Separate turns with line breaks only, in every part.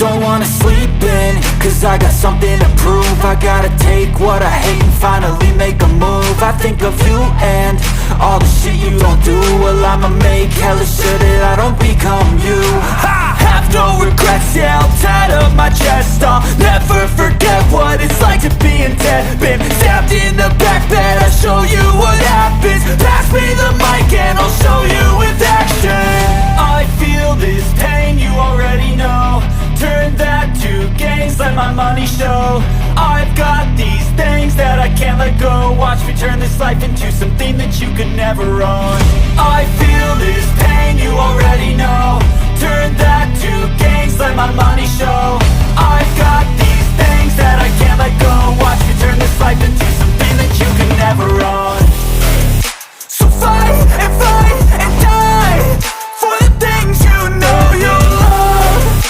Don't wanna sleep in, cause I got something to prove. I gotta take what I hate and finally make a move. I think of you and all the shit you don't do. Well, I'ma make hella sure that I don't become you. I have no regrets, yeah, I'll tat up my chest. I'll never forget what it's like to be in debt. Been stabbed in the back bed, I'll show you what happens. Pass me the mic and I'll show you with action. I feel this pain, you already know. Turn that to gains, let my money show. I've got these things that I can't let go. Watch me turn this life into something that you could never own. I feel this pain, you already know. Turn that to gains, let my money show. I've got these things that I can't let go. Watch me turn this life into something that you could never own. So fight and die for the things you know you love.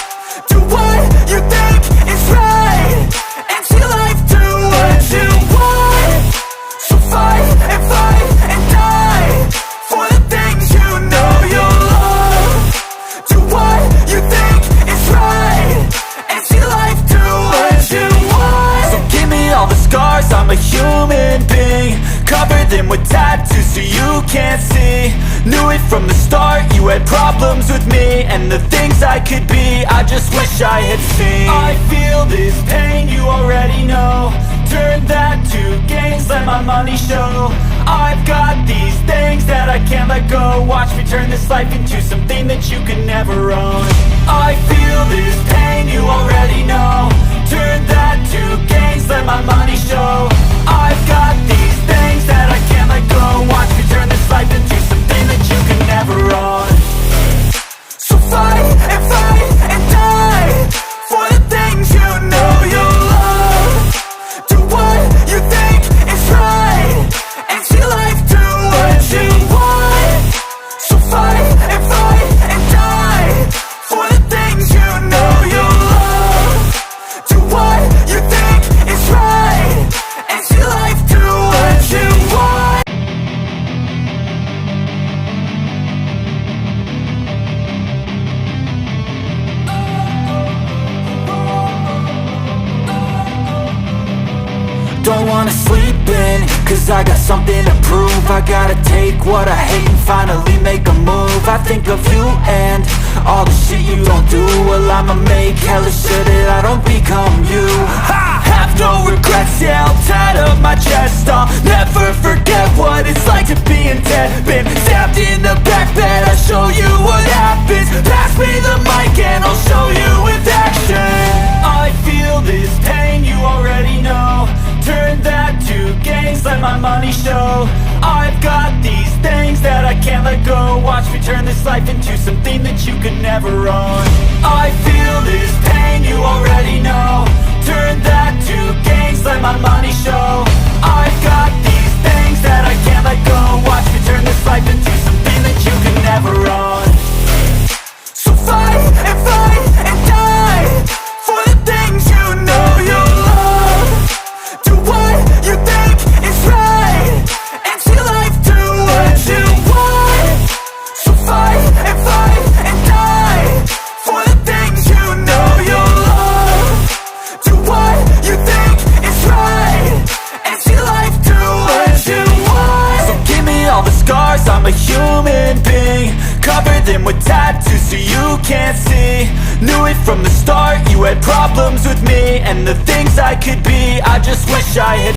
Do what you think is right and see life do what you want. So fight and die for the things you know you love. Do what you think is right and see life do what you want. So give me all the scars, I'm a human being. Cover them with tattoos so you can't see. Knew it from the start, you had problems with me and the things I could be, I just wish I had seen. I feel this pain, you already know. Turn that to gains, let my money show. I've got these things that I can't let go. Watch me turn this life into something that you could never own. I feel this pain, you already know. Turn that to gains, let my money show. I've got these things that I can't let go. Watch me turn this life into something that you can never own. So fight and die for the things you know you love. Do what you think is right and see life do what you want. So fight and die for the things you know you love. Do what you think is right and see life do what you want. Don't wanna sleep in, cause I got something to prove. I gotta take what I hate and finally make a move. I think of you and all the shit you don't do. Well, I'ma make hella sure that I don't become you. I have no regrets, yeah, I'll tat up my chest. I'll never forget what it's like to be in debt. Been stabbed in the back bed, I'll show you what happens. Pass me the mic and I'll show you with action. I feel this pain, you already know. Turn that to gains, let my money show. I've got these things that I can't let go. Watch me turn this life into something that you could never own. I feel this pain, you already know. Turn that to gains, let my money show. I've got these things that I can't let go. Watch me turn this life into something that you could never own. So fight and die for the things you know you love. Do what you think is right and see life do what you want. So fight and die for the things you know you love. Do what you think is right and see life do what you want. So give me all the scars, I'm a human being. Cover them with tattoos so you can't see. Knew it from the start, you had problems with me and the things I could be, I just wish I had